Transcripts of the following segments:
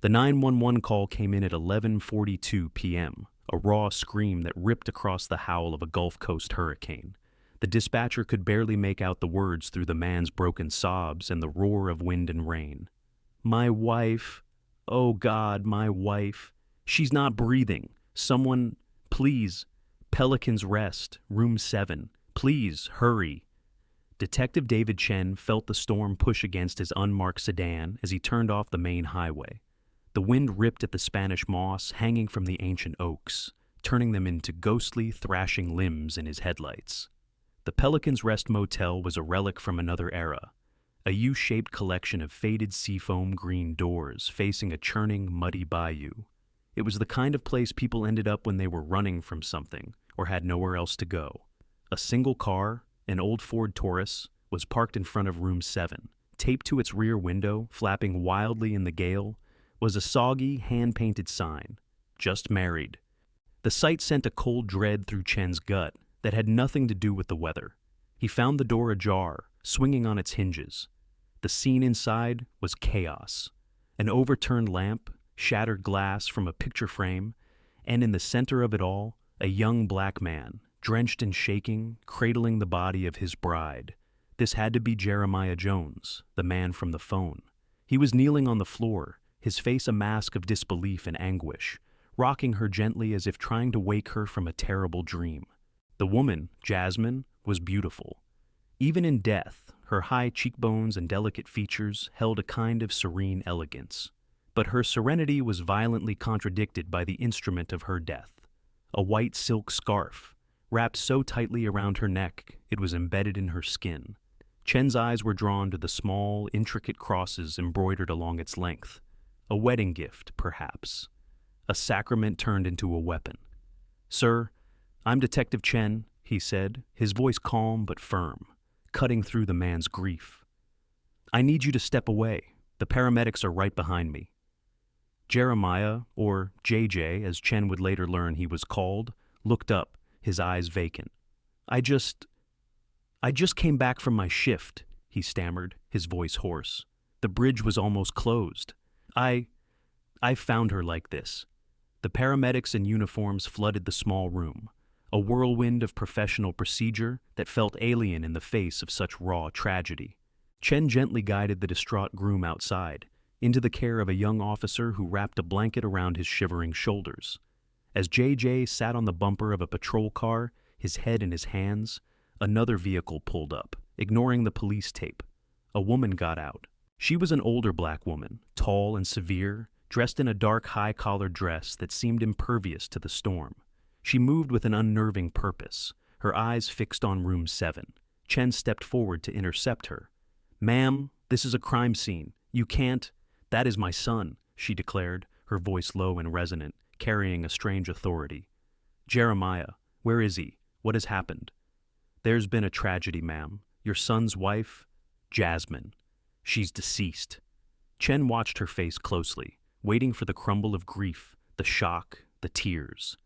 The 911 call came in at 11:42 p.m., a raw scream that ripped across the howl of a Gulf Coast hurricane. The dispatcher could barely make out the words through the man's broken sobs and the roar of wind and rain. "My wife. Oh God, my wife. She's not breathing. Someone, please. Pelican's Rest, room 7. Please, hurry." Detective David Chen felt the storm push against his unmarked sedan as he turned off the main highway. The wind ripped at the Spanish moss hanging from the ancient oaks, turning them into ghostly, thrashing limbs in his headlights. The Pelican's Rest Motel was a relic from another era, a U-shaped collection of faded seafoam green doors facing a churning, muddy bayou. It was the kind of place people ended up when they were running from something or had nowhere else to go. A single car, an old Ford Taurus, was parked in front of room 7. Taped to its rear window, flapping wildly in the gale, was a soggy, hand-painted sign, "Just married." The sight sent a cold dread through Chen's gut that had nothing to do with the weather. He found the door ajar, swinging on its hinges. The scene inside was chaos. An overturned lamp, shattered glass from a picture frame, and in the center of it all, a young black man, drenched and shaking, cradling the body of his bride. This had to be Jeremiah Jones, the man from the phone. He was kneeling on the floor, his face a mask of disbelief and anguish, rocking her gently as if trying to wake her from a terrible dream. The woman, Jasmine, was beautiful. Even in death, her high cheekbones and delicate features held a kind of serene elegance. But her serenity was violently contradicted by the instrument of her death, a white silk scarf, wrapped so tightly around her neck it was embedded in her skin. Chen's eyes were drawn to the small, intricate crosses embroidered along its length. A wedding gift, perhaps. A sacrament turned into a weapon. "Sir, I'm Detective Chen," he said, his voice calm but firm, cutting through the man's grief. "I need you to step away. The paramedics are right behind me." Jeremiah, or JJ, as Chen would later learn he was called, looked up, his eyes vacant. I just came back from my shift," he stammered, his voice hoarse. "The bridge was almost closed. I found her like this." The paramedics in uniforms flooded the small room, a whirlwind of professional procedure that felt alien in the face of such raw tragedy. Chen gently guided the distraught groom outside, into the care of a young officer who wrapped a blanket around his shivering shoulders. As JJ sat on the bumper of a patrol car, his head in his hands, another vehicle pulled up, ignoring the police tape. A woman got out. She was an older black woman, tall and severe, dressed in a dark high-collared dress that seemed impervious to the storm. She moved with an unnerving purpose, her eyes fixed on room 7. Chen stepped forward to intercept her. "Ma'am, this is a crime scene. You can't—" "That is my son," she declared, her voice low and resonant, carrying a strange authority. "Jeremiah, where is he? What has happened?" "There's been a tragedy, ma'am. Your son's wife, Jasmine. She's deceased." Chen watched her face closely, waiting for the crumble of grief, the shock, the tears.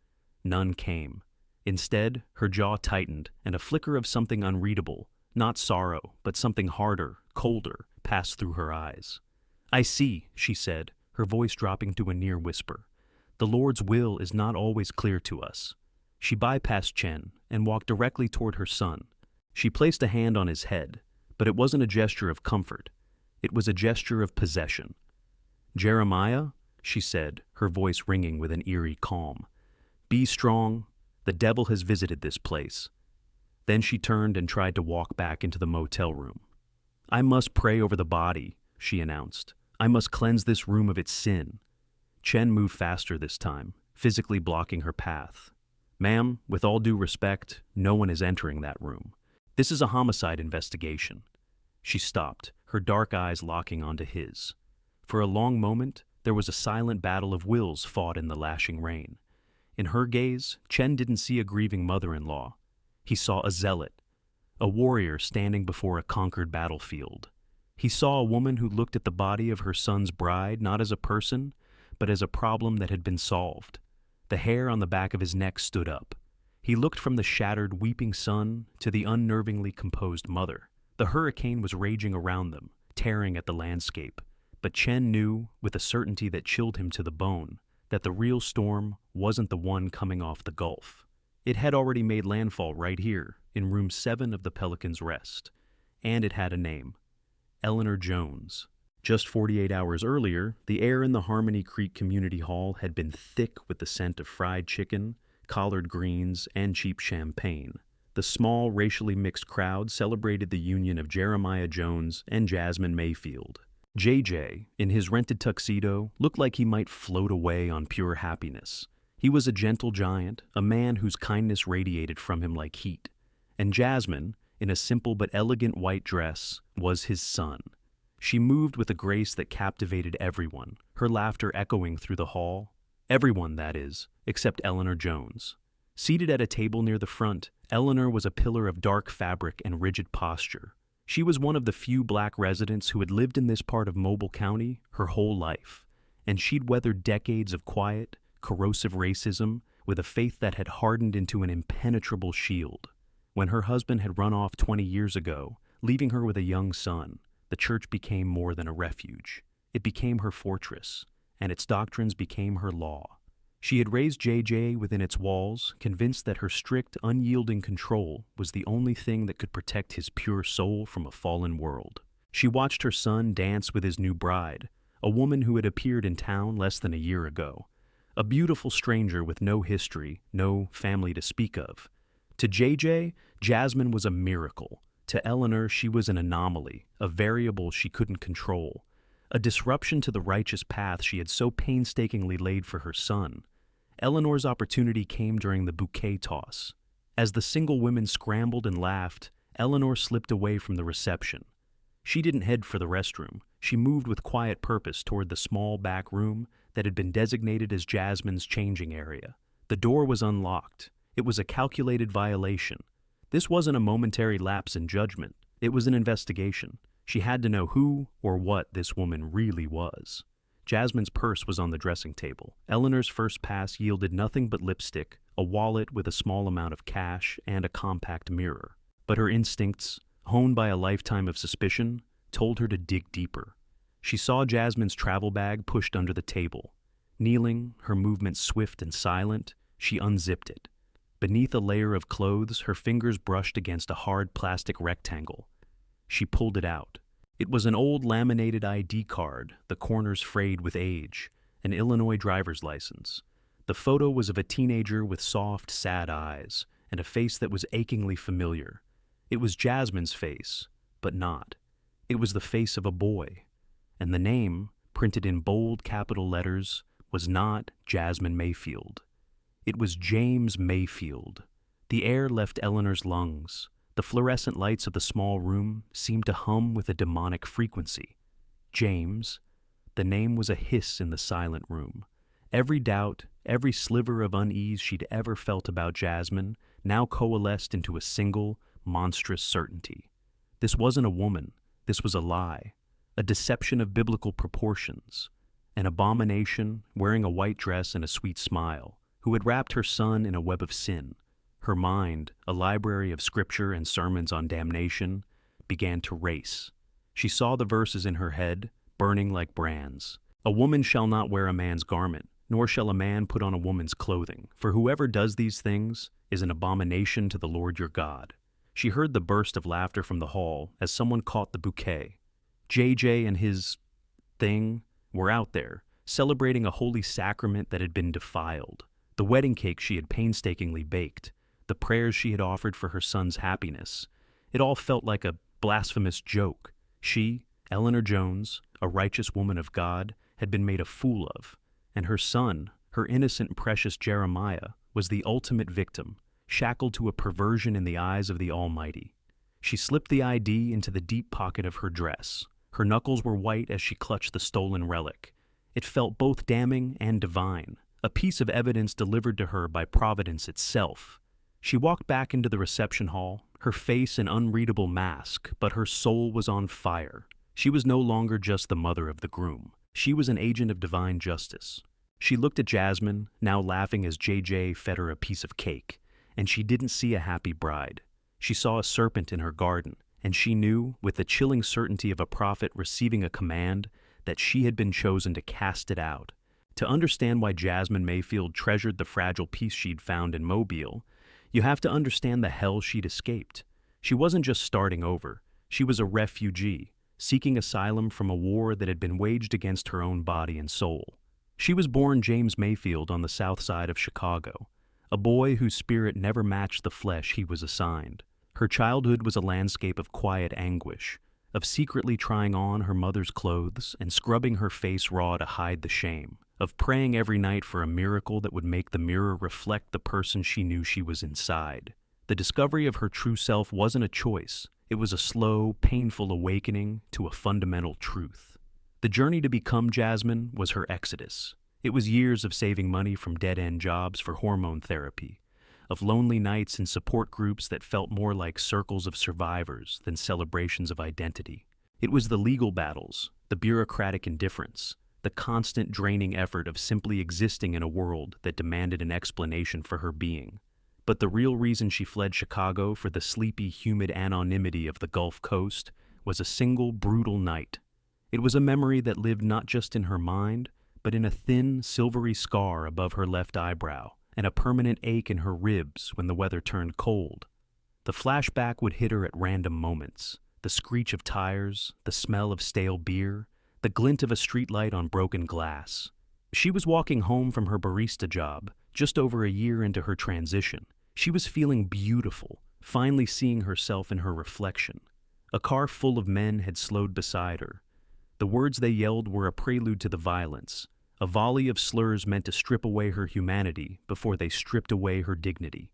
None came. Instead, her jaw tightened, and a flicker of something unreadable, not sorrow, but something harder, colder, passed through her eyes. "I see," she said, her voice dropping to a near whisper. "The Lord's will is not always clear to us." She bypassed Chen and walked directly toward her son. She placed a hand on his head, but it wasn't a gesture of comfort. It was a gesture of possession. "Jeremiah," she said, her voice ringing with an eerie calm. "Be strong. The devil has visited this place." Then she turned and tried to walk back into the motel room. "I must pray over the body," she announced. "I must cleanse this room of its sin." Chen moved faster this time, physically blocking her path. "Ma'am, with all due respect, no one is entering that room. This is a homicide investigation." She stopped, her dark eyes locking onto his. For a long moment, there was a silent battle of wills fought in the lashing rain. In her gaze, Chen didn't see a grieving mother-in-law. He saw a zealot, a warrior standing before a conquered battlefield. He saw a woman who looked at the body of her son's bride not as a person, but as a problem that had been solved. The hair on the back of his neck stood up. He looked from the shattered, weeping son to the unnervingly composed mother. The hurricane was raging around them, tearing at the landscape, But Chen knew, with a certainty that chilled him to the bone, that the real storm wasn't the one coming off the Gulf. It had already made landfall right here, in room 7 of the Pelican's Rest. And it had a name: Eleanor Jones. Just 48 hours earlier, the air in the Harmony Creek Community Hall had been thick with the scent of fried chicken, collard greens, and cheap champagne. The small, racially mixed crowd celebrated the union of Jeremiah Jones and Jasmine Mayfield. JJ, in his rented tuxedo, looked like he might float away on pure happiness. He was a gentle giant, a man whose kindness radiated from him like heat. And Jasmine, in a simple but elegant white dress, was his son. She moved with a grace that captivated everyone, her laughter echoing through the hall. Everyone, that is, except Eleanor Jones. Seated at a table near the front, Eleanor was a pillar of dark fabric and rigid posture. She was one of the few black residents who had lived in this part of Mobile County her whole life, and she'd weathered decades of quiet, corrosive racism with a faith that had hardened into an impenetrable shield. When her husband had run off 20 years ago, leaving her with a young son, the church became more than a refuge. It became her fortress, and its doctrines became her law. She had raised JJ within its walls, convinced that her strict, unyielding control was the only thing that could protect his pure soul from a fallen world. She watched her son dance with his new bride, a woman who had appeared in town less than a year ago. A beautiful stranger with no history, no family to speak of. To JJ, Jasmine was a miracle. To Eleanor, she was an anomaly, a variable she couldn't control. A disruption to the righteous path she had so painstakingly laid for her son. Eleanor's opportunity came during the bouquet toss. As the single women scrambled and laughed, Eleanor slipped away from the reception. She didn't head for the restroom. She moved with quiet purpose toward the small back room that had been designated as Jasmine's changing area. The door was unlocked. It was a calculated violation. This wasn't a momentary lapse in judgment. It was an investigation. She had to know who or what this woman really was. Jasmine's purse was on the dressing table. Eleanor's first pass yielded nothing but lipstick, a wallet with a small amount of cash, and a compact mirror. But her instincts, honed by a lifetime of suspicion, told her to dig deeper. She saw Jasmine's travel bag pushed under the table. Kneeling, her movements swift and silent, she unzipped it. Beneath a layer of clothes, her fingers brushed against a hard plastic rectangle. She pulled it out. It was an old laminated ID card, the corners frayed with age, an Illinois driver's license. The photo was of a teenager with soft, sad eyes, and a face that was achingly familiar. It was Jasmine's face, but not. It was the face of a boy. And the name, printed in bold capital letters, was not Jasmine Mayfield. It was James Mayfield. The air left Eleanor's lungs. The fluorescent lights of the small room seemed to hum with a demonic frequency. James. The name was a hiss in the silent room. Every doubt, every sliver of unease she'd ever felt about Jasmine now coalesced into a single, monstrous certainty. This wasn't a woman. This was a lie. A deception of biblical proportions. An abomination, wearing a white dress and a sweet smile, who had wrapped her son in a web of sin. Her mind, a library of scripture and sermons on damnation, began to race. She saw the verses in her head, burning like brands. A woman shall not wear a man's garment, nor shall a man put on a woman's clothing, for whoever does these things is an abomination to the Lord your God. She heard the burst of laughter from the hall as someone caught the bouquet. JJ and his thing were out there, celebrating a holy sacrament that had been defiled. The wedding cake she had painstakingly baked, the prayers she had offered for her son's happiness. It all felt like a blasphemous joke. She, Eleanor Jones, a righteous woman of God, had been made a fool of, and her son, her innocent and precious Jeremiah, was the ultimate victim, shackled to a perversion in the eyes of the Almighty. She slipped the ID into the deep pocket of her dress. Her knuckles were white as she clutched the stolen relic. It felt both damning and divine, a piece of evidence delivered to her by Providence itself. She walked back into the reception hall, her face an unreadable mask, but her soul was on fire. She was no longer just the mother of the groom. She was an agent of divine justice. She looked at Jasmine, now laughing as JJ fed her a piece of cake, and she didn't see a happy bride. She saw a serpent in her garden, and she knew, with the chilling certainty of a prophet receiving a command, that she had been chosen to cast it out. To understand why Jasmine Mayfield treasured the fragile peace she'd found in Mobile, you have to understand the hell she'd escaped. She wasn't just starting over. She was a refugee, seeking asylum from a war that had been waged against her own body and soul. She was born James Mayfield on the south side of Chicago, a boy whose spirit never matched the flesh he was assigned. Her childhood was a landscape of quiet anguish, of secretly trying on her mother's clothes and scrubbing her face raw to hide the shame, of praying every night for a miracle that would make the mirror reflect the person she knew she was inside. The discovery of her true self wasn't a choice. It was a slow, painful awakening to a fundamental truth. The journey to become Jasmine was her exodus. It was years of saving money from dead-end jobs for hormone therapy, of lonely nights in support groups that felt more like circles of survivors than celebrations of identity. It was the legal battles, the bureaucratic indifference, the constant draining effort of simply existing in a world that demanded an explanation for her being. But the real reason she fled Chicago for the sleepy, humid anonymity of the Gulf Coast was a single, brutal night. It was a memory that lived not just in her mind, but in a thin, silvery scar above her left eyebrow, and a permanent ache in her ribs when the weather turned cold. The flashback would hit her at random moments. The screech of tires, the smell of stale beer, the glint of a streetlight on broken glass. She was walking home from her barista job, just over a year into her transition. She was feeling beautiful, finally seeing herself in her reflection. A car full of men had slowed beside her. The words they yelled were a prelude to the violence, a volley of slurs meant to strip away her humanity before they stripped away her dignity.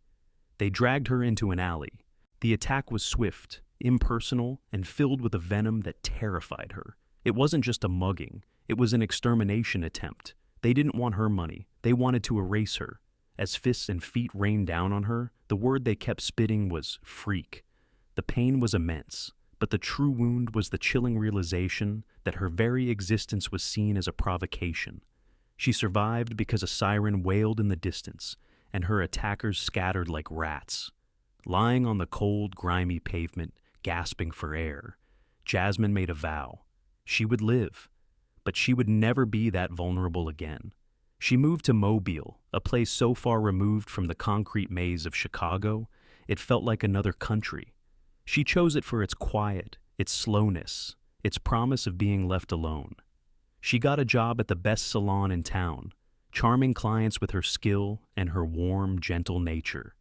They dragged her into an alley. The attack was swift, impersonal, and filled with a venom that terrified her. It wasn't just a mugging, it was an extermination attempt. They didn't want her money, they wanted to erase her. As fists and feet rained down on her, the word they kept spitting was freak. The pain was immense, but the true wound was the chilling realization that her very existence was seen as a provocation. She survived because a siren wailed in the distance, and her attackers scattered like rats. Lying on the cold, grimy pavement, gasping for air, Jasmine made a vow. She would live, but she would never be that vulnerable again. She moved to Mobile, a place so far removed from the concrete maze of Chicago, it felt like another country. She chose it for its quiet, its slowness, its promise of being left alone. She got a job at the best salon in town, charming clients with her skill and her warm, gentle nature.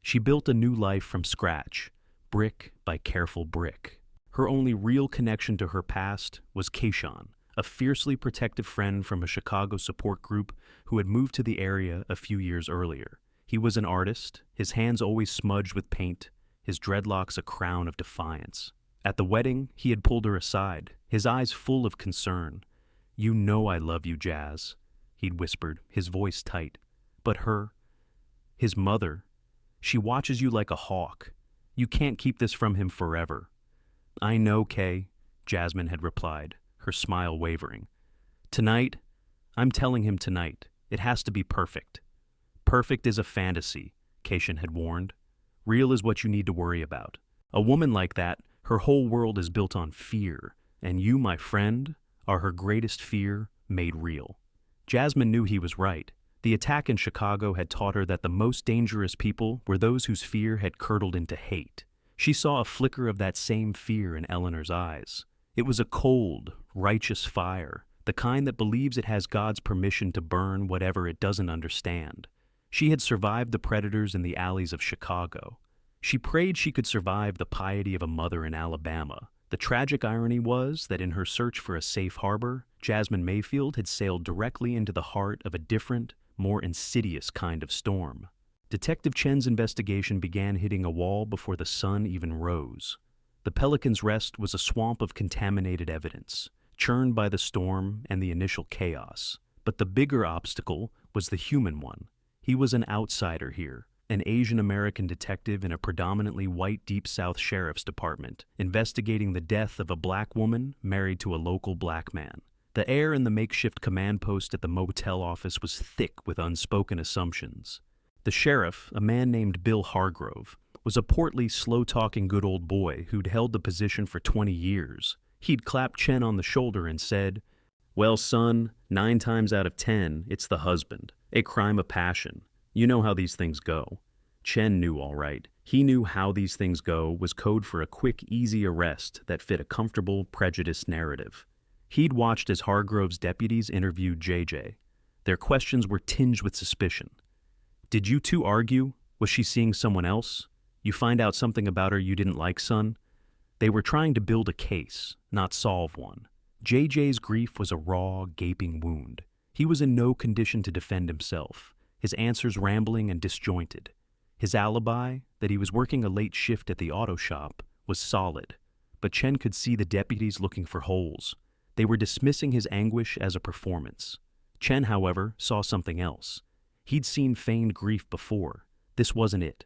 She built a new life from scratch, brick by careful brick. Her only real connection to her past was Kayshawn, a fiercely protective friend from a Chicago support group who had moved to the area a few years earlier. He was an artist, his hands always smudged with paint, his dreadlocks a crown of defiance. At the wedding, he had pulled her aside, his eyes full of concern. "You know I love you, Jazz," he'd whispered, his voice tight. But her, his mother, she watches you like a hawk. You can't keep this from him forever. "I know, Kay," Jasmine had replied, her smile wavering. "Tonight, I'm telling him tonight. It has to be perfect." "Perfect is a fantasy," Kayshawn had warned. "Real is what you need to worry about. A woman like that, her whole world is built on fear, and you, my friend, are her greatest fear made real." Jasmine knew he was right. The attack in Chicago had taught her that the most dangerous people were those whose fear had curdled into hate. She saw a flicker of that same fear in Eleanor's eyes. It was a cold, righteous fire, the kind that believes it has God's permission to burn whatever it doesn't understand. She had survived the predators in the alleys of Chicago. She prayed she could survive the piety of a mother in Alabama. The tragic irony was that in her search for a safe harbor, Jasmine Mayfield had sailed directly into the heart of a different, more insidious kind of storm. Detective Chen's investigation began hitting a wall before the sun even rose. The Pelican's Rest was a swamp of contaminated evidence, churned by the storm and the initial chaos. But the bigger obstacle was the human one. He was an outsider here, an Asian American detective in a predominantly white Deep South Sheriff's Department, investigating the death of a black woman married to a local black man. The air in the makeshift command post at the motel office was thick with unspoken assumptions. The sheriff, a man named Bill Hargrove, was a portly, slow-talking good old boy who'd held the position for 20 years. He'd clapped Chen on the shoulder and said, Well, son, 9 times out of 10, it's the husband. A crime of passion. You know how these things go. Chen knew all right. He knew how these things go was code for a quick, easy arrest that fit a comfortable, prejudiced narrative. He'd watched as Hargrove's deputies interviewed JJ. Their questions were tinged with suspicion. Did you two argue? Was she seeing someone else? You find out something about her you didn't like, son? They were trying to build a case, not solve one. JJ's grief was a raw, gaping wound. He was in no condition to defend himself, his answers rambling and disjointed. His alibi, that he was working a late shift at the auto shop, was solid, but Chen could see the deputies looking for holes. They were dismissing his anguish as a performance. Chen, however, saw something else. He'd seen feigned grief before. This wasn't it.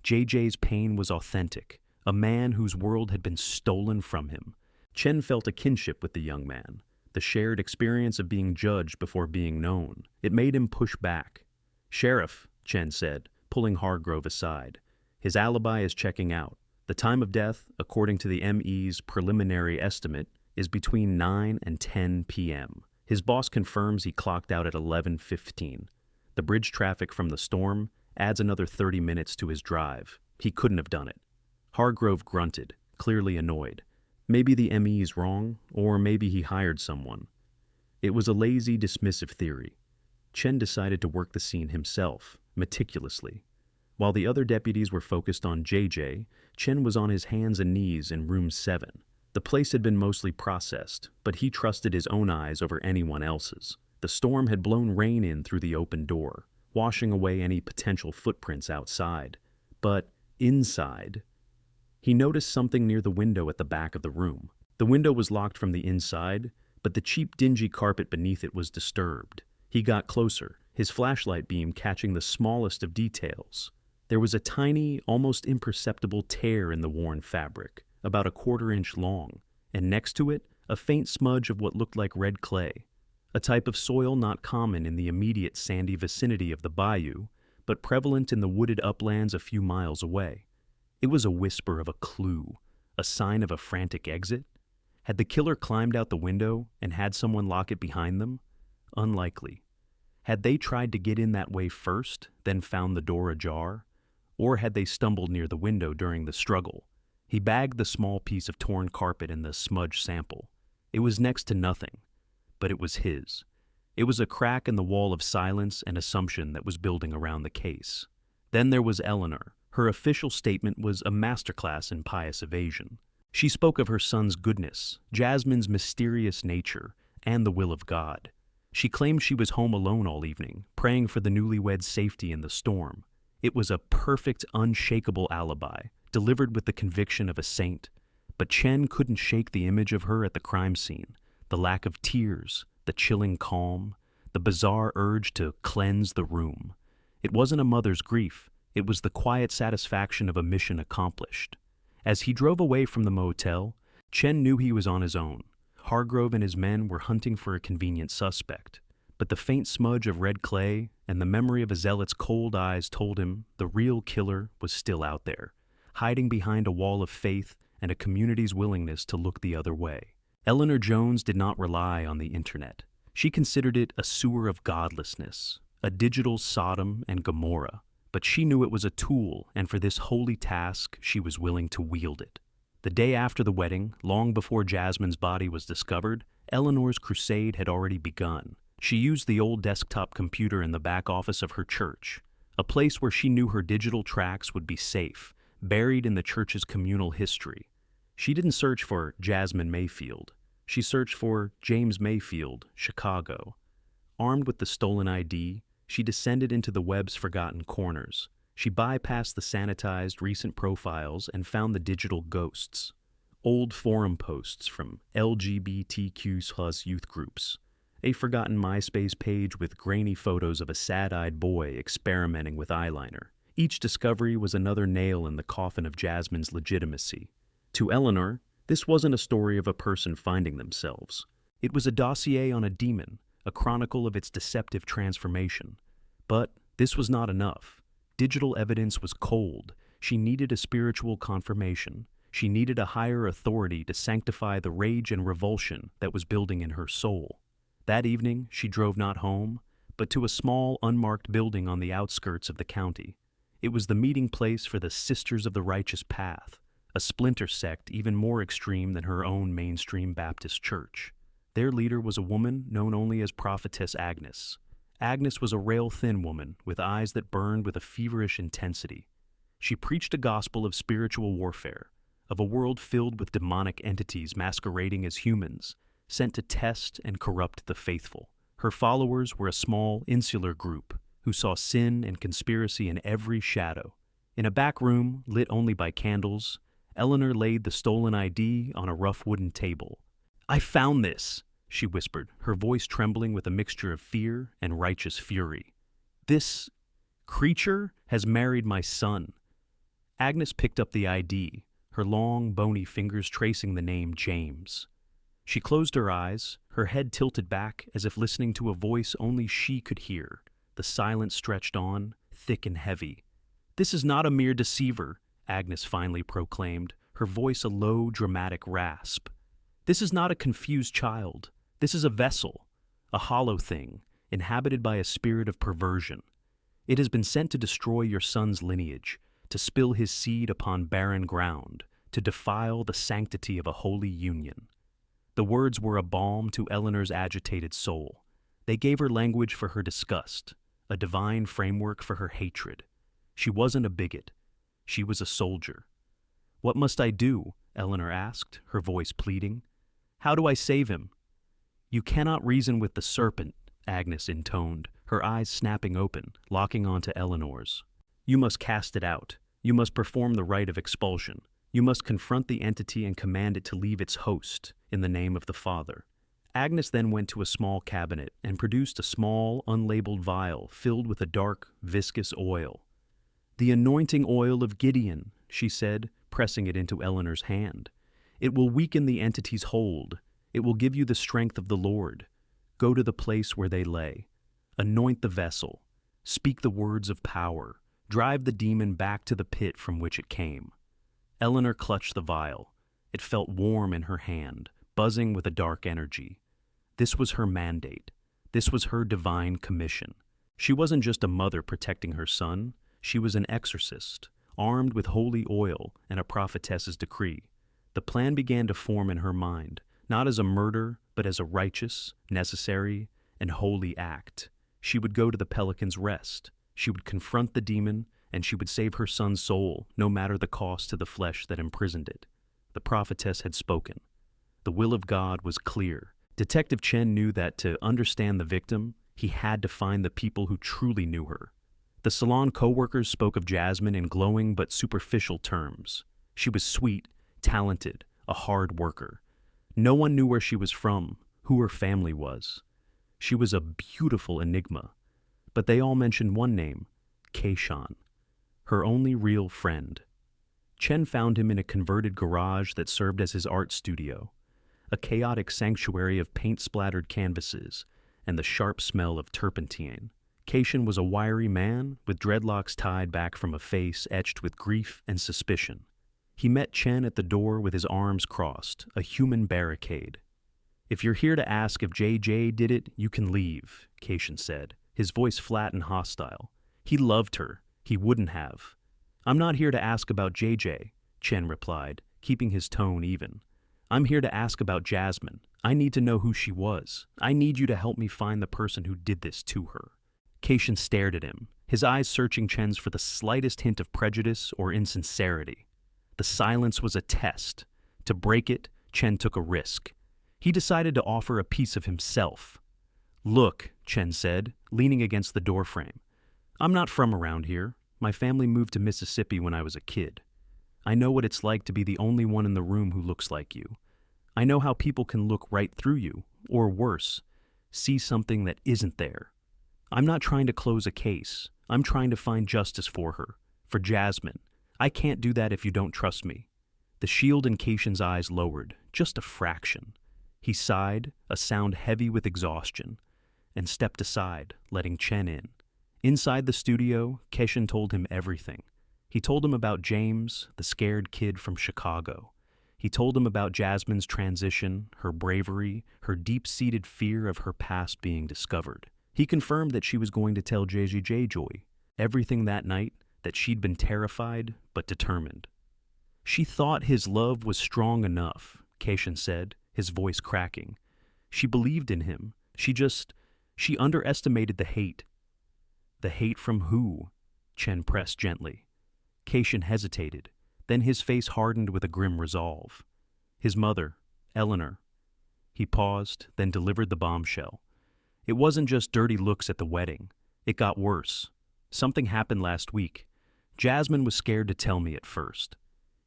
JJ's pain was authentic, a man whose world had been stolen from him. Chen felt a kinship with the young man, the shared experience of being judged before being known. It made him push back. "Sheriff," Chen said, pulling Hargrove aside. "His alibi is checking out. The time of death, according to the ME's preliminary estimate, is between 9 and 10 p.m. His boss confirms he clocked out at 11:15. The bridge traffic from the storm adds another 30 minutes to his drive. He couldn't have done it." Hargrove grunted, clearly annoyed. Maybe the ME's wrong, or maybe he hired someone. It was a lazy, dismissive theory. Chen decided to work the scene himself, meticulously. While the other deputies were focused on JJ, Chen was on his hands and knees in room 7. The place had been mostly processed, but he trusted his own eyes over anyone else's. The storm had blown rain in through the open door, washing away any potential footprints outside. But inside, he noticed something near the window at the back of the room. The window was locked from the inside, but the cheap, dingy carpet beneath it was disturbed. He got closer, his flashlight beam catching the smallest of details. There was a tiny, almost imperceptible tear in the worn fabric, about a 1/4 inch long, and next to it, a faint smudge of what looked like red clay, a type of soil not common in the immediate sandy vicinity of the bayou, but prevalent in the wooded uplands a few miles away. It was a whisper of a clue, a sign of a frantic exit. Had the killer climbed out the window and had someone lock it behind them? Unlikely. Had they tried to get in that way first, then found the door ajar? Or had they stumbled near the window during the struggle? He bagged the small piece of torn carpet in the smudge sample. It was next to nothing, but it was his. It was a crack in the wall of silence and assumption that was building around the case. Then there was Eleanor. Her official statement was a masterclass in pious evasion. She spoke of her son's goodness, Jasmine's mysterious nature, and the will of God. She claimed she was home alone all evening, praying for the newlyweds' safety in the storm. It was a perfect, unshakable alibi, delivered with the conviction of a saint. But Chen couldn't shake the image of her at the crime scene, the lack of tears, the chilling calm, the bizarre urge to cleanse the room. It wasn't a mother's grief, it was the quiet satisfaction of a mission accomplished. As he drove away from the motel, Chen knew he was on his own. Hargrove and his men were hunting for a convenient suspect, but the faint smudge of red clay and the memory of a zealot's cold eyes told him the real killer was still out there, hiding behind a wall of faith and a community's willingness to look the other way. Eleanor Jones did not rely on the internet. She considered it a sewer of godlessness, a digital Sodom and Gomorrah, but she knew it was a tool, and for this holy task she was willing to wield it. The day after the wedding, long before Jasmine's body was discovered, Eleanor's crusade had already begun. She used the old desktop computer in the back office of her church, a place where she knew her digital tracks would be safe, buried in the church's communal history. She didn't search for Jasmine Mayfield. She searched for James Mayfield, Chicago. Armed with the stolen ID, she descended into the web's forgotten corners. She bypassed the sanitized recent profiles and found the digital ghosts. Old forum posts from LGBTQ+ youth groups. A forgotten MySpace page with grainy photos of a sad-eyed boy experimenting with eyeliner. Each discovery was another nail in the coffin of Jasmine's legitimacy. To Eleanor, this wasn't a story of a person finding themselves. It was a dossier on a demon, a chronicle of its deceptive transformation. But this was not enough. Digital evidence was cold. She needed a spiritual confirmation. She needed a higher authority to sanctify the rage and revulsion that was building in her soul. That evening, she drove not home, but to a small, unmarked building on the outskirts of the county. It was the meeting place for the Sisters of the Righteous Path, a splinter sect even more extreme than her own mainstream Baptist church. Their leader was a woman known only as Prophetess Agnes. Agnes was a rail-thin woman with eyes that burned with a feverish intensity. She preached a gospel of spiritual warfare, of a world filled with demonic entities masquerading as humans, sent to test and corrupt the faithful. Her followers were a small, insular group who saw sin and conspiracy in every shadow. In a back room, lit only by candles, Eleanor laid the stolen ID on a rough wooden table. "I found this," she whispered, her voice trembling with a mixture of fear and righteous fury. "This creature has married my son." Agnes picked up the ID, her long, bony fingers tracing the name James. She closed her eyes, her head tilted back as if listening to a voice only she could hear. The silence stretched on, thick and heavy. "This is not a mere deceiver," Agnes finally proclaimed, her voice a low, dramatic rasp. "This is not a confused child. This is a vessel, a hollow thing, inhabited by a spirit of perversion. It has been sent to destroy your son's lineage, to spill his seed upon barren ground, to defile the sanctity of a holy union." The words were a balm to Eleanor's agitated soul. They gave her language for her disgust, a divine framework for her hatred. She wasn't a bigot. She was a soldier. "What must I do?" Eleanor asked, her voice pleading. "How do I save him?" "You cannot reason with the serpent," Agnes intoned, her eyes snapping open, locking onto Eleanor's. "You must cast it out. You must perform the rite of expulsion. You must confront the entity and command it to leave its host, in the name of the Father." Agnes then went to a small cabinet and produced a small, unlabeled vial filled with a dark, viscous oil. "The anointing oil of Gideon," she said, pressing it into Eleanor's hand. "It will weaken the entity's hold. It will give you the strength of the Lord. Go to the place where they lay. Anoint the vessel. Speak the words of power. Drive the demon back to the pit from which it came." Eleanor clutched the vial. It felt warm in her hand, buzzing with a dark energy. This was her mandate. This was her divine commission. She wasn't just a mother protecting her son. She was an exorcist, armed with holy oil and a prophetess's decree. The plan began to form in her mind, not as a murder, but as a righteous, necessary, and holy act. She would go to the Pelican's Rest. She would confront the demon, and she would save her son's soul, no matter the cost to the flesh that imprisoned it. The prophetess had spoken. The will of God was clear. Detective Chen knew that to understand the victim, he had to find the people who truly knew her. The salon co-workers spoke of Jasmine in glowing but superficial terms. She was sweet, talented, a hard worker. No one knew where she was from, who her family was. She was a beautiful enigma. But they all mentioned one name, Keishan, her only real friend. Chen found him in a converted garage that served as his art studio, a chaotic sanctuary of paint-splattered canvases and the sharp smell of turpentine. Keishan was a wiry man with dreadlocks tied back from a face etched with grief and suspicion. He met Chen at the door with his arms crossed, a human barricade. "If you're here to ask if JJ did it, you can leave," Keishan said, his voice flat and hostile. "He loved her. He wouldn't have." "I'm not here to ask about JJ," Chen replied, keeping his tone even. "I'm here to ask about Jasmine. I need to know who she was. I need you to help me find the person who did this to her." Keishan stared at him, his eyes searching Chen's for the slightest hint of prejudice or insincerity. The silence was a test. To break it, Chen took a risk. He decided to offer a piece of himself. "Look," Chen said, leaning against the doorframe. "I'm not from around here. My family moved to Mississippi when I was a kid. I know what it's like to be the only one in the room who looks like you. I know how people can look right through you, or worse, see something that isn't there. I'm not trying to close a case. I'm trying to find justice for her, for Jasmine. I can't do that if you don't trust me." The shield in Keishan's eyes lowered, just a fraction. He sighed, a sound heavy with exhaustion, and stepped aside, letting Chen in. Inside the studio, Keishan told him everything. He told him about James, the scared kid from Chicago. He told him about Jasmine's transition, her bravery, her deep-seated fear of her past being discovered. He confirmed that she was going to tell JJ Joy everything that night, that she'd been terrified but determined. She thought his love was strong enough, Cation said, his voice cracking. She believed in him. She underestimated the hate. The hate from who? Chen pressed gently. Cation hesitated. Then his face hardened with a grim resolve. His mother, Eleanor. He paused, then delivered the bombshell. It wasn't just dirty looks at the wedding. It got worse. Something happened last week. Jasmine was scared to tell me at first.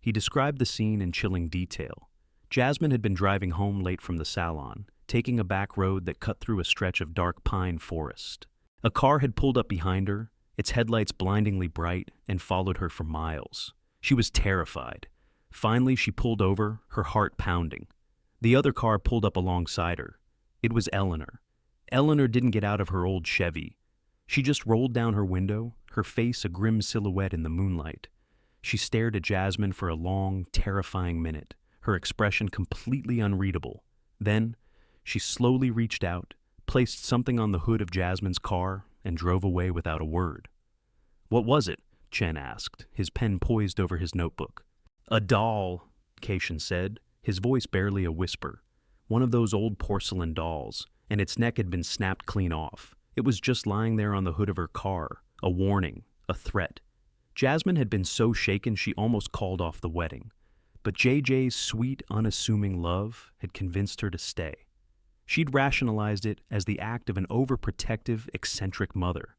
He described the scene in chilling detail. Jasmine had been driving home late from the salon, taking a back road that cut through a stretch of dark pine forest. A car had pulled up behind her, its headlights blindingly bright, and followed her for miles. She was terrified. Finally, she pulled over, her heart pounding. The other car pulled up alongside her. It was Eleanor. Eleanor didn't get out of her old Chevy. She just rolled down her window, her face a grim silhouette in the moonlight. She stared at Jasmine for a long, terrifying minute, her expression completely unreadable. Then, she slowly reached out, placed something on the hood of Jasmine's car, and drove away without a word. "What was it?" Chen asked, his pen poised over his notebook. "A doll," Cation said, his voice barely a whisper. One of those old porcelain dolls, and its neck had been snapped clean off. It was just lying there on the hood of her car, a warning, a threat. Jasmine had been so shaken she almost called off the wedding. But JJ's sweet, unassuming love had convinced her to stay. She'd rationalized it as the act of an overprotective, eccentric mother.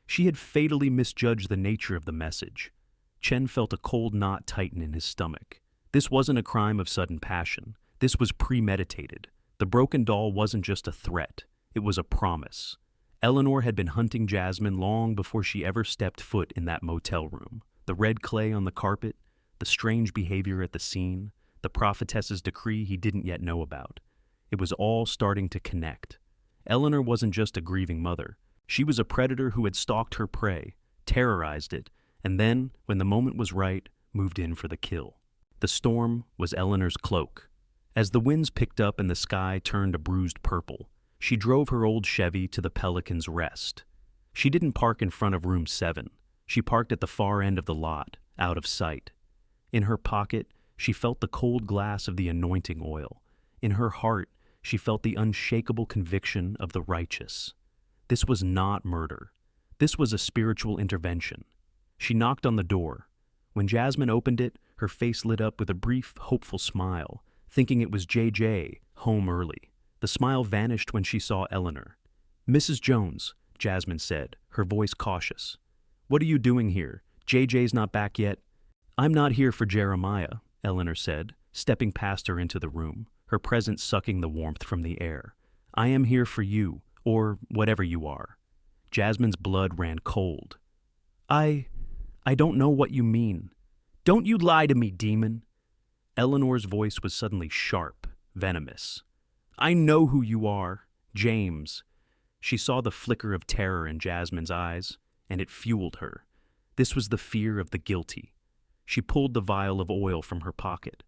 She had fatally misjudged the nature of the message. Chen felt a cold knot tighten in his stomach. This wasn't a crime of sudden passion. This was premeditated. The broken doll wasn't just a threat. It was a promise. Eleanor had been hunting Jasmine long before she ever stepped foot in that motel room. The red clay on the carpet, the strange behavior at the scene, the prophetess's decree he didn't yet know about. It was all starting to connect. Eleanor wasn't just a grieving mother. She was a predator who had stalked her prey, terrorized it, and then, when the moment was right, moved in for the kill. The storm was Eleanor's cloak. As the winds picked up and the sky turned a bruised purple, she drove her old Chevy to the Pelican's Rest. She didn't park in front of room 7. She parked at the far end of the lot, out of sight. In her pocket, she felt the cold glass of the anointing oil. In her heart, she felt the unshakable conviction of the righteous. This was not murder. This was a spiritual intervention. She knocked on the door. When Jasmine opened it, her face lit up with a brief, hopeful smile, thinking it was JJ, home early. The smile vanished when she saw Eleanor. "Mrs. Jones," Jasmine said, her voice cautious. "What are you doing here? JJ's not back yet." "I'm not here for Jeremiah," Eleanor said, stepping past her into the room, her presence sucking the warmth from the air. "I am here for you, or whatever you are." Jasmine's blood ran cold. I don't know what you mean. Don't you lie to me, demon." Eleanor's voice was suddenly sharp, venomous. "I know who you are, James." She saw the flicker of terror in Jasmine's eyes, and it fueled her. This was the fear of the guilty. She pulled the vial of oil from her pocket.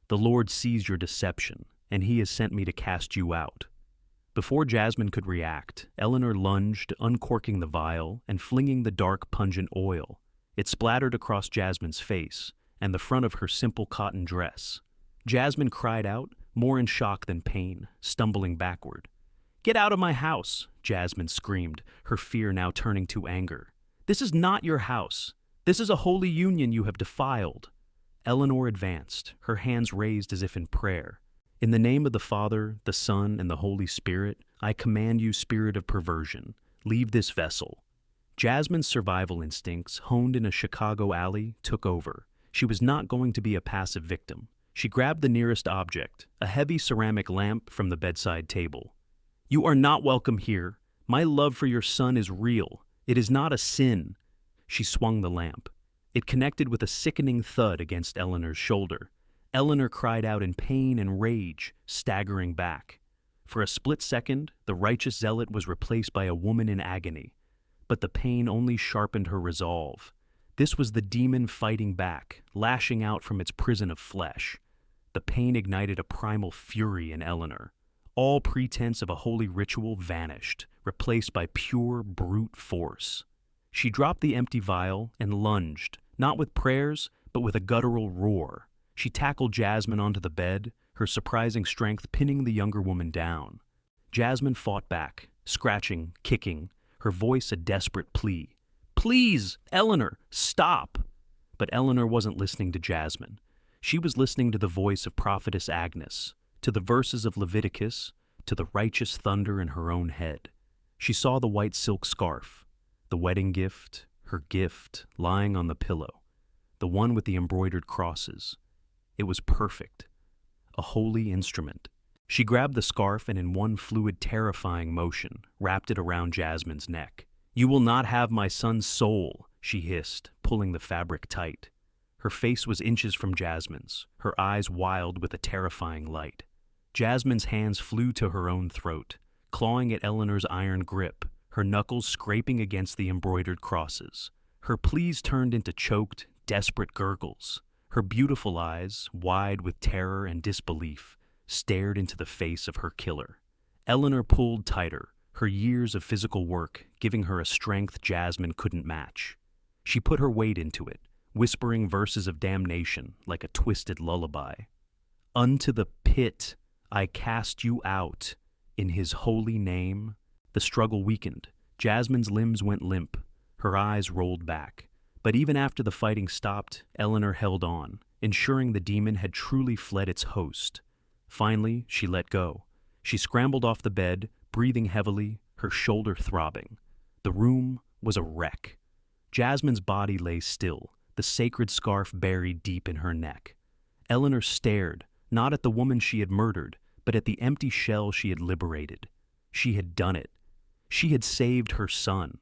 "The Lord sees your deception, and he has sent me to cast you out." Before Jasmine could react, Eleanor lunged, uncorking the vial and flinging the dark, pungent oil. It splattered across Jasmine's face and the front of her simple cotton dress. Jasmine cried out, more in shock than pain, stumbling backward. "Get out of my house," Jasmine screamed, her fear now turning to anger. "This is not your house. This is a holy union you have defiled." Eleanor advanced, her hands raised as if in prayer. "In the name of the Father, the Son, and the Holy Spirit, I command you, spirit of perversion, leave this vessel." Jasmine's survival instincts, honed in a Chicago alley, took over. She was not going to be a passive victim. She grabbed the nearest object, a heavy ceramic lamp from the bedside table. "You are not welcome here. My love for your son is real. It is not a sin." She swung the lamp. It connected with a sickening thud against Eleanor's shoulder. Eleanor cried out in pain and rage, staggering back. For a split second, the righteous zealot was replaced by a woman in agony. But the pain only sharpened her resolve. This was the demon fighting back, lashing out from its prison of flesh. The pain ignited a primal fury in Eleanor. All pretense of a holy ritual vanished, replaced by pure brute force. She dropped the empty vial and lunged, not with prayers, but with a guttural roar. She tackled Jasmine onto the bed, her surprising strength pinning the younger woman down. Jasmine fought back, scratching, kicking, her voice a desperate plea. "Please, Eleanor, stop!" But Eleanor wasn't listening to Jasmine. She was listening to the voice of Prophetess Agnes, to the verses of Leviticus, to the righteous thunder in her own head. She saw the white silk scarf, the wedding gift, her gift, lying on the pillow, the one with the embroidered crosses. It was perfect, a holy instrument. She grabbed the scarf and in one fluid, terrifying motion, wrapped it around Jasmine's neck. "You will not have my son's soul," she hissed, pulling the fabric tight. Her face was inches from Jasmine's, her eyes wild with a terrifying light. Jasmine's hands flew to her own throat, clawing at Eleanor's iron grip, her knuckles scraping against the embroidered crosses. Her pleas turned into choked, desperate gurgles. Her beautiful eyes, wide with terror and disbelief, stared into the face of her killer. Eleanor pulled tighter, her years of physical work giving her a strength Jasmine couldn't match. She put her weight into it, whispering verses of damnation like a twisted lullaby. "Unto the pit I cast you out, in his holy name." The struggle weakened. Jasmine's limbs went limp. Her eyes rolled back. But even after the fighting stopped, Eleanor held on, ensuring the demon had truly fled its host. Finally, she let go. She scrambled off the bed, breathing heavily, her shoulder throbbing. The room was a wreck. Jasmine's body lay still, the sacred scarf buried deep in her neck. Eleanor stared, not at the woman she had murdered, but at the empty shell she had liberated. She had done it. She had saved her son.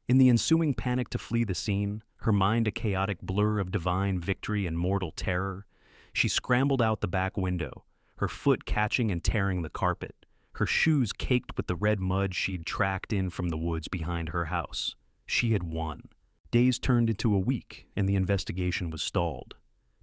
In the ensuing panic to flee the scene, her mind a chaotic blur of divine victory and mortal terror, she scrambled out the back window, her foot catching and tearing the carpet, her shoes caked with the red mud she'd tracked in from the woods behind her house. She had won. Days turned into a week, and the investigation was stalled.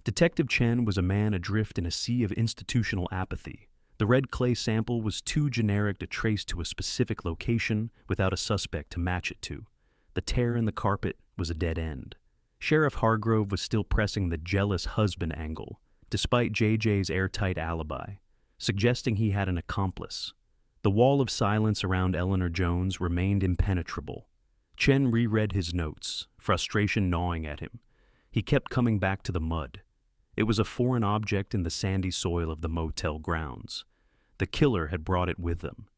Detective Chen was a man adrift in a sea of institutional apathy. The red clay sample was too generic to trace to a specific location without a suspect to match it to. The tear in the carpet was a dead end. Sheriff Hargrove was still pressing the jealous husband angle, despite JJ's airtight alibi, suggesting he had an accomplice. The wall of silence around Eleanor Jones remained impenetrable. Chen reread his notes, frustration gnawing at him. He kept coming back to the mud. It was a foreign object in the sandy soil of the motel grounds. The killer had brought it with them.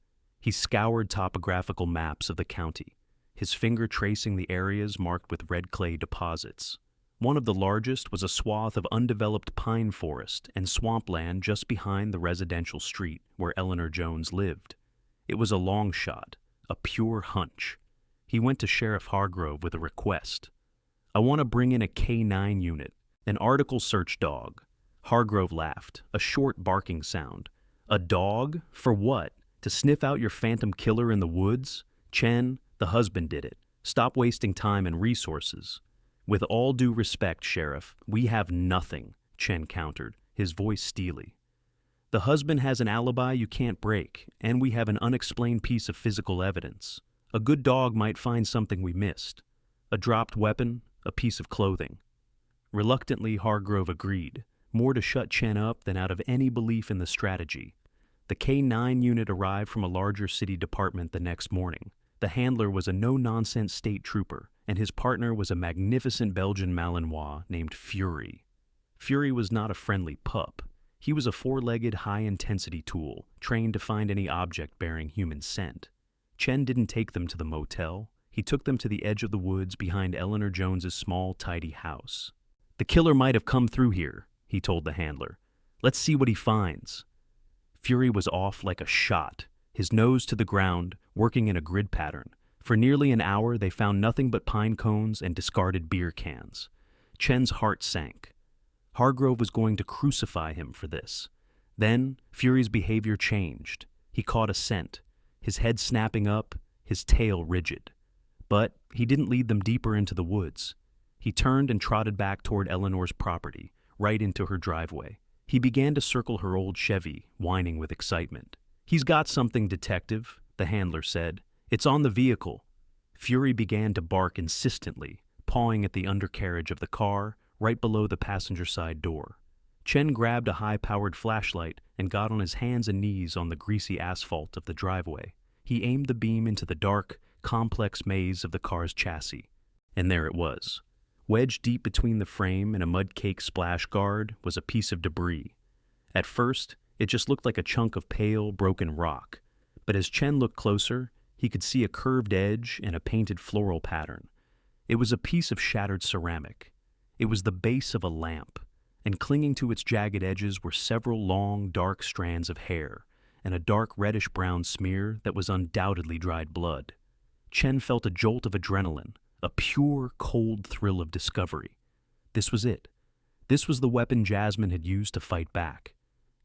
He scoured topographical maps of the county, his finger tracing the areas marked with red clay deposits. One of the largest was a swath of undeveloped pine forest and swampland just behind the residential street where Eleanor Jones lived. It was a long shot, a pure hunch. He went to Sheriff Hargrove with a request. "I want to bring in a K9 unit, an article search dog." Hargrove laughed, a short barking sound. "A dog? For what? To sniff out your phantom killer in the woods? Chen, the husband did it. Stop wasting time and resources." "With all due respect, Sheriff, we have nothing," Chen countered, his voice steely. "The husband has an alibi you can't break, and we have an unexplained piece of physical evidence. A good dog might find something we missed. A dropped weapon, a piece of clothing." Reluctantly, Hargrove agreed, more to shut Chen up than out of any belief in the strategy. The K9 unit arrived from a larger city department the next morning. The handler was a no-nonsense state trooper, and his partner was a magnificent Belgian Malinois named Fury. Fury was not a friendly pup. He was a four-legged, high-intensity tool, trained to find any object bearing human scent. Chen didn't take them to the motel. He took them to the edge of the woods behind Eleanor Jones's small, tidy house. "The killer might have come through here," he told the handler. "Let's see what he finds." Fury was off like a shot, his nose to the ground, working in a grid pattern. For nearly an hour, they found nothing but pine cones and discarded beer cans. Chen's heart sank. Hargrove was going to crucify him for this. Then, Fury's behavior changed. He caught a scent, his head snapping up, his tail rigid. But he didn't lead them deeper into the woods. He turned and trotted back toward Eleanor's property, right into her driveway. He began to circle her old Chevy, whining with excitement. "He's got something, detective," the handler said. "It's on the vehicle." Fury began to bark insistently, pawing at the undercarriage of the car, right below the passenger side door. Chen grabbed a high-powered flashlight and got on his hands and knees on the greasy asphalt of the driveway. He aimed the beam into the dark, complex maze of the car's chassis. And there it was. Wedged deep between the frame and a mud-cake splash guard was a piece of debris. At first, it just looked like a chunk of pale, broken rock. But as Chen looked closer, he could see a curved edge and a painted floral pattern. It was a piece of shattered ceramic. It was the base of a lamp, and clinging to its jagged edges were several long, dark strands of hair, and a dark reddish-brown smear that was undoubtedly dried blood. Chen felt a jolt of adrenaline, a pure, cold thrill of discovery. This was it. This was the weapon Jasmine had used to fight back.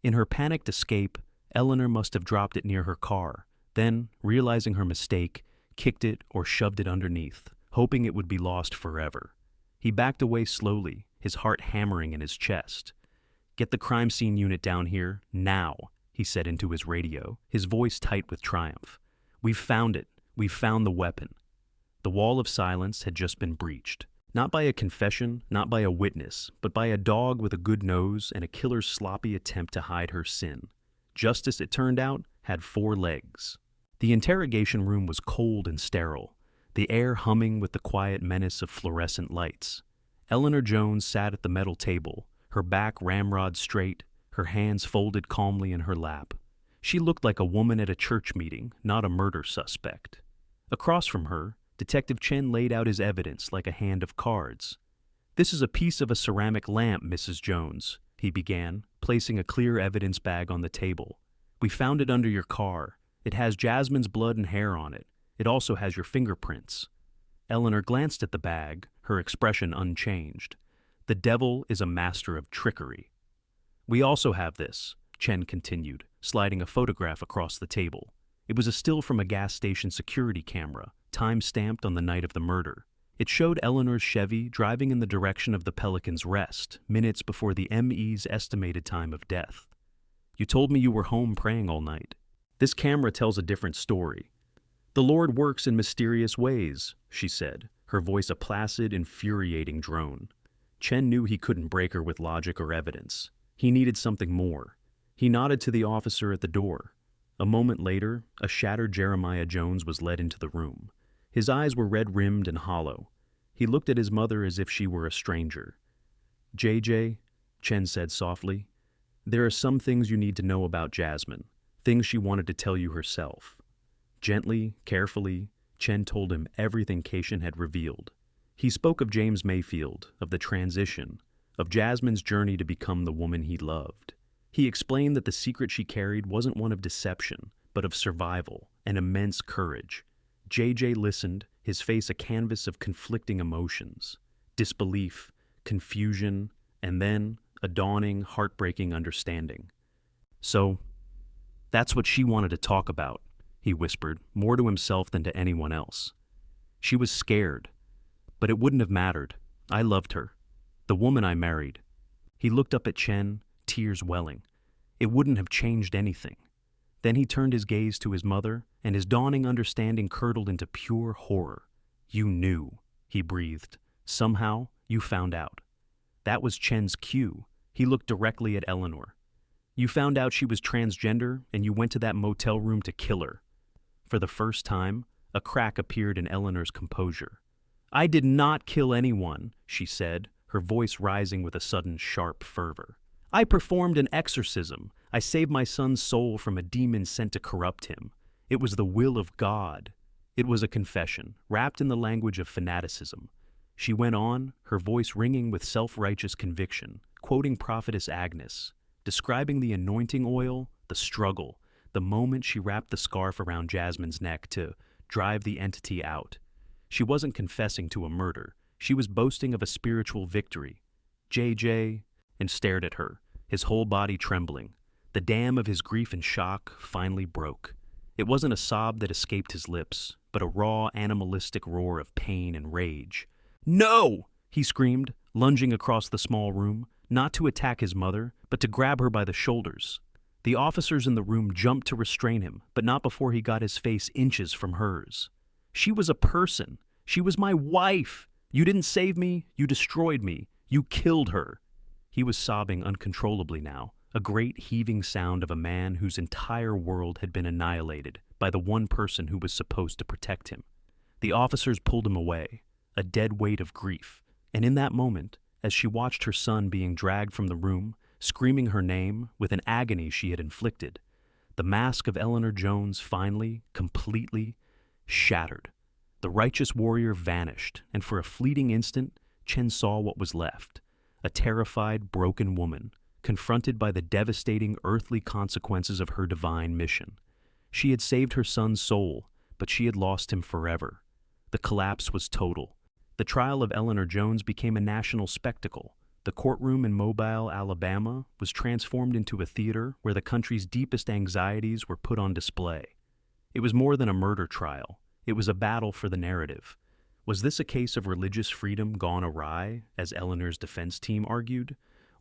In her panicked escape, Eleanor must have dropped it near her car, then, realizing her mistake, kicked it or shoved it underneath, hoping it would be lost forever. He backed away slowly, his heart hammering in his chest. "Get the crime scene unit down here, now," he said into his radio, his voice tight with triumph. "We've found it. We've found the weapon." The wall of silence had just been breached. Not by a confession, not by a witness, but by a dog with a good nose and a killer's sloppy attempt to hide her sin. Justice, it turned out, had 4 legs. The interrogation room was cold and sterile, the air humming with the quiet menace of fluorescent lights. Eleanor Jones sat at the metal table, her back ramrod straight, her hands folded calmly in her lap. She looked like a woman at a church meeting, not a murder suspect. Across from her, Detective Chen laid out his evidence like a hand of cards. "This is a piece of a ceramic lamp, Mrs. Jones," he began, placing a clear evidence bag on the table. "We found it under your car. It has Jasmine's blood and hair on it. It also has your fingerprints." Eleanor glanced at the bag, her expression unchanged. "The devil is a master of trickery." "We also have this," Chen continued, sliding a photograph across the table. It was a still from a gas station security camera, time-stamped on the night of the murder. It showed Eleanor's Chevy driving in the direction of the Pelican's Rest, minutes before the ME's estimated time of death. "You told me you were home praying all night. This camera tells a different story." "The Lord works in mysterious ways," she said, her voice a placid, infuriating drone. Chen knew he couldn't break her with logic or evidence. He needed something more. He nodded to the officer at the door. A moment later, a shattered Jeremiah Jones was led into the room. His eyes were red-rimmed and hollow. He looked at his mother as if she were a stranger. "JJ," Chen said softly, "there are some things you need to know about Jasmine, things she wanted to tell you herself." Gently, carefully, Chen told him everything Cation had revealed. He spoke of James Mayfield, of the transition, of Jasmine's journey to become the woman he loved. He explained that the secret she carried wasn't one of deception, but of survival and immense courage. JJ listened, his face a canvas of conflicting emotions, disbelief, confusion, and then a dawning, heartbreaking understanding. "So, that's what she wanted to talk about," he whispered, more to himself than to anyone else. "She was scared, but it wouldn't have mattered. I loved her, the woman I married." He looked up at Chen, tears welling. It wouldn't have changed anything. Then he turned his gaze to his mother, and his dawning understanding curdled into pure horror. "You knew," he breathed. "Somehow, you found out." That was Chen's cue. He looked directly at Eleanor. "You found out she was transgender, and you went to that motel room to kill her." For the first time, a crack appeared in Eleanor's composure. "I did not kill anyone," she said, her voice rising with a sudden sharp fervor. "I performed an exorcism. I saved my son's soul from a demon sent to corrupt him. It was the will of God." It was a confession, wrapped in the language of fanaticism. She went on, her voice ringing with self-righteous conviction, quoting Prophetess Agnes, describing the anointing oil, the struggle, the moment she wrapped the scarf around Jasmine's neck to drive the entity out. She wasn't confessing to a murder. She was boasting of a spiritual victory. "JJ," and stared at her, his whole body trembling. The dam of his grief and shock finally broke. It wasn't a sob that escaped his lips, but a raw, animalistic roar of pain and rage. "No!" he screamed, lunging across the small room. not to attack his mother, but to grab her by the shoulders. The officers in the room jumped to restrain him, but not before he got his face inches from hers. She was a person. She was my wife. You didn't save me. You destroyed me. You killed her. He was sobbing uncontrollably now, a great heaving sound of a man whose entire world had been annihilated by the one person who was supposed to protect him. The officers pulled him away, a dead weight of grief, and in that moment, as she watched her son being dragged from the room, screaming her name with an agony she had inflicted, the mask of Eleanor Jones finally, completely shattered. The righteous warrior vanished, and for a fleeting instant, Chen saw what was left, a terrified, broken woman, confronted by the devastating earthly consequences of her divine mission. She had saved her son's soul, but she had lost him forever. The collapse was total. The trial of Eleanor Jones became a national spectacle. The courtroom in Mobile, Alabama, was transformed into a theater where the country's deepest anxieties were put on display. It was more than a murder trial. It was a battle for the narrative. Was this a case of religious freedom gone awry, as Eleanor's defense team argued?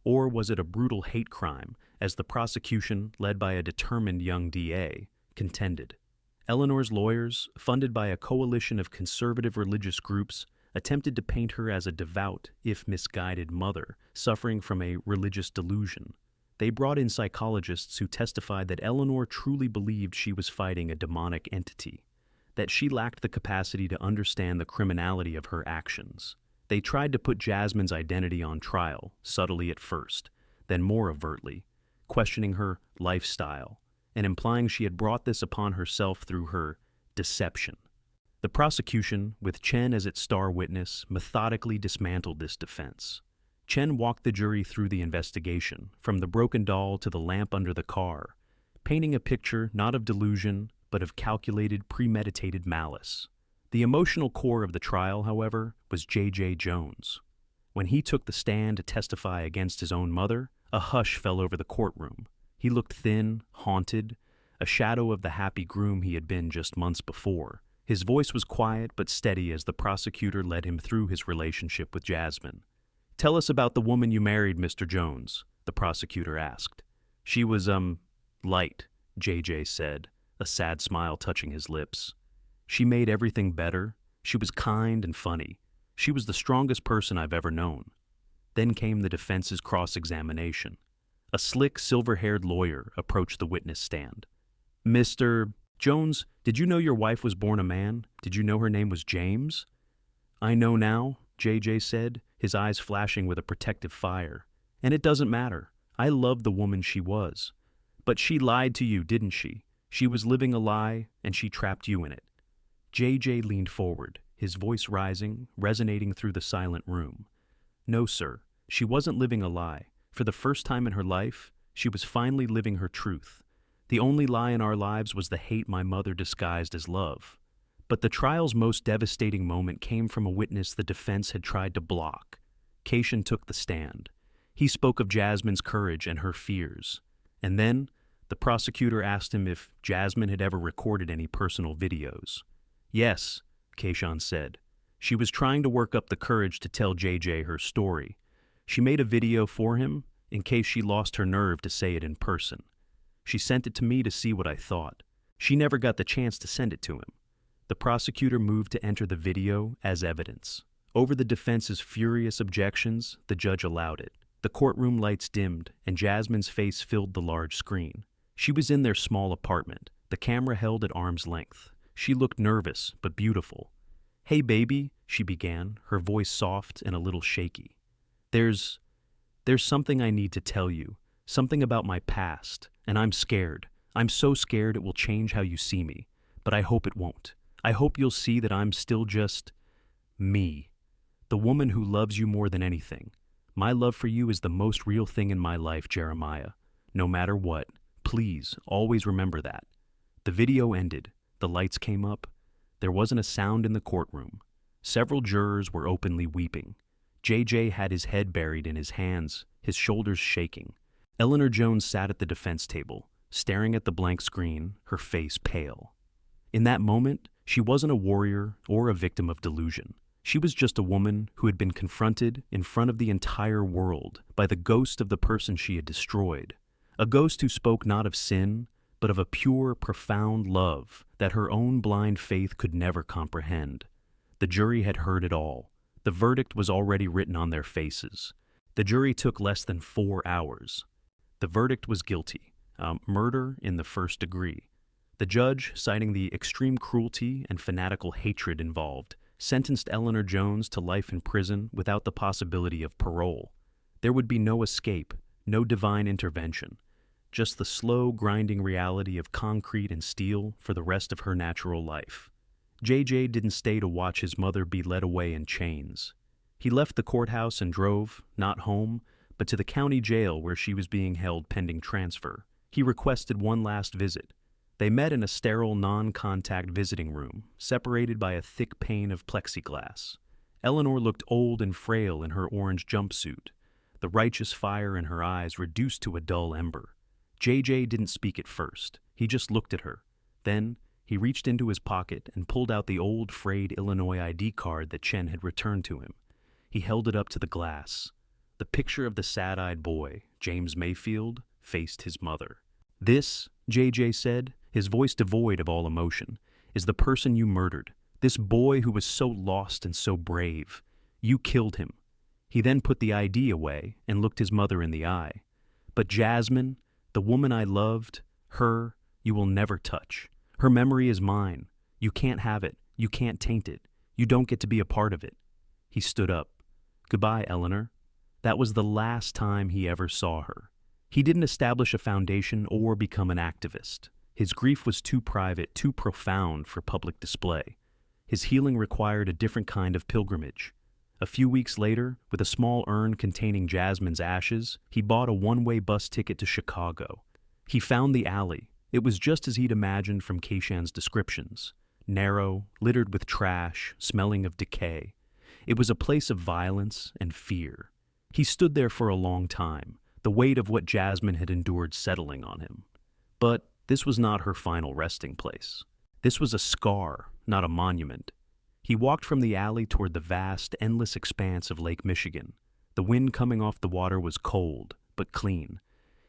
Or was it a brutal hate crime, as the prosecution, led by a determined young DA, contended? Eleanor's lawyers, funded by a coalition of conservative religious groups, attempted to paint her as a devout, if misguided mother, suffering from a religious delusion. They brought in psychologists who testified that Eleanor truly believed she was fighting a demonic entity, that she lacked the capacity to understand the criminality of her actions. They tried to put Jasmine's identity on trial, subtly at first, then more overtly, questioning her lifestyle and implying she had brought this upon herself through her deception. The prosecution, with Chen as its star witness, methodically dismantled this defense. Chen walked the jury through the investigation, from the broken doll to the lamp under the car, painting a picture not of delusion, but of calculated, premeditated malice. The emotional core of the trial, however, was J.J. Jones. When he took the stand to testify against his own mother, a hush fell over the courtroom. He looked thin, haunted, a shadow of the happy groom he had been just months before. His voice was quiet but steady as the prosecutor led him through his relationship with Jasmine. "Tell us about the woman you married, Mr. Jones," the prosecutor asked. "She was, light," J.J. said, a sad smile touching his lips. "She made everything better. She was kind and funny. She was the strongest person I've ever known." Then came the defense's cross-examination. A slick, silver-haired lawyer approached the witness stand. "Mr. Jones, did you know your wife was born a man? Did you know her name was James?" "I know now," J.J. said, his eyes flashing with a protective fire. "And it doesn't matter. I loved the woman she was. But she lied to you, didn't she? She was living a lie, and she trapped you in it." J.J. leaned forward, his voice rising, resonating through the silent room. "No, sir. She wasn't living a lie. For the first time in her life, she was finally living her truth. The only lie in our lives was the hate my mother disguised as love." But the trial's most devastating moment came from a witness the defense had tried to block. Cation took the stand. He spoke of Jasmine's courage and her fears. And then, the prosecutor asked him if Jasmine had ever recorded any personal videos. "Yes," Cation said. "She was trying to work up the courage to tell JJ her story. She made a video for him in case she lost her nerve to say it in person. She sent it to me to see what I thought. She never got the chance to send it to him." The prosecutor moved to enter the video as evidence. Over the defense's furious objections, the judge allowed it. The courtroom lights dimmed, and Jasmine's face filled the large screen. She was in their small apartment, the camera held at arm's length. She looked nervous, but beautiful. "Hey, baby," she began, her voice soft and a little shaky. There's something I need to tell you, something about my past, and I'm scared. I'm so scared it will change how you see me, but I hope it won't. I hope you'll see that I'm still just me, the woman who loves you more than anything. My love for you is the most real thing in my life, Jeremiah. No matter what, please always remember that." The video ended. The lights came up. There wasn't a sound in the courtroom. Several jurors were openly weeping. JJ had his head buried in his hands, his shoulders shaking. Eleanor Jones sat at the defense table, staring at the blank screen, her face pale. In that moment, she wasn't a warrior or a victim of delusion. She was just a woman who had been confronted in front of the entire world by the ghost of the person she had destroyed, a ghost who spoke not of sin, but of a pure, profound love that her own blind faith could never comprehend. The jury had heard it all. The verdict was already written on their faces. The jury took less than 4 hours. The verdict was guilty, murder in the first degree. The judge, citing the extreme cruelty and fanatical hatred involved, sentenced Eleanor Jones to life in prison without the possibility of parole. There would be no escape, no divine intervention, just the slow, grinding reality of concrete and steel for the rest of her natural life. JJ didn't stay to watch his mother be led away in chains. He left the courthouse and drove, not home, but to the county jail where she was being held pending transfer. He requested one last visit. They met in a sterile, non-contact visiting room, separated by a thick pane of plexiglass. Eleanor looked old and frail in her orange jumpsuit, the righteous fire in her eyes reduced to a dull ember. JJ didn't speak at first. He just looked at her. Then, he reached into his pocket and pulled out the old, frayed Illinois ID card that Chen had returned to him. He held it up to the glass. The picture of the sad-eyed boy, James Mayfield, faced his mother. "This," JJ said, his voice devoid of all emotion, "is the person you murdered. This boy who was so lost and so brave. You killed him." He then put the ID away and looked his mother in the eye. "But Jasmine, the woman I loved, her, you will never touch. Her memory is mine. You can't have it. You can't taint it. You don't get to be a part of it." He stood up. "Goodbye, Eleanor." That was the last time he ever saw her. He didn't establish a foundation or become an activist. His grief was too private, too profound for public display. His healing required a different kind of pilgrimage. A few weeks later, with a small urn containing Jasmine's ashes, he bought a one-way bus ticket to Chicago. He found the alley. It was just as he'd imagined from Keishan's descriptions. Narrow, littered with trash, smelling of decay. It was a place of violence and fear. He stood there for a long time, the weight of what Jasmine had endured settling on him. But this was not her final resting place. This was a scar, not a monument. He walked from the alley toward the vast, endless expanse of Lake Michigan. The wind coming off the water was cold, but clean.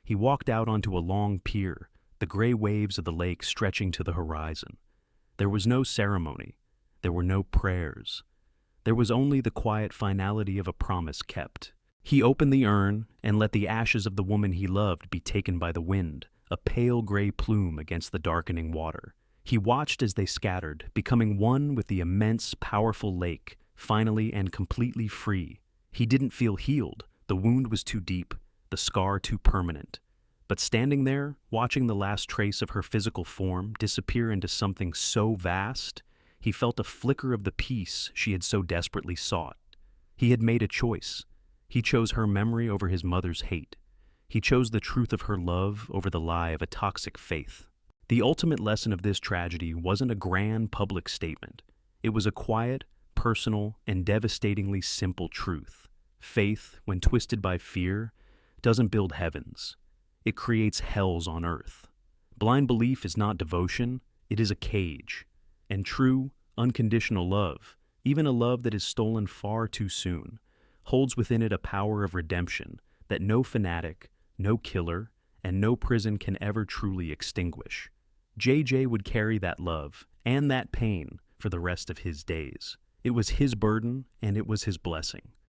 He walked out onto a long pier, the gray waves of the lake stretching to the horizon. There was no ceremony. There were no prayers. There was only the quiet finality of a promise kept. He opened the urn and let the ashes of the woman he loved be taken by the wind, a pale gray plume against the darkening water. He watched as they scattered, becoming one with the immense, powerful lake, finally and completely free. He didn't feel healed. The wound was too deep, the scar too permanent. But standing there, watching the last trace of her physical form disappear into something so vast, he felt a flicker of the peace she had so desperately sought. He had made a choice. He chose her memory over his mother's hate. He chose the truth of her love over the lie of a toxic faith. The ultimate lesson of this tragedy wasn't a grand public statement. It was a quiet, personal, and devastatingly simple truth. Faith, when twisted by fear, doesn't build heavens. It creates hells on earth. Blind belief is not devotion, it is a cage. And true, unconditional love, even a love that is stolen far too soon, holds within it a power of redemption that no fanatic, no killer, and no prison can ever truly extinguish. JJ would carry that love and that pain for the rest of his days. It was his burden and it was his blessing.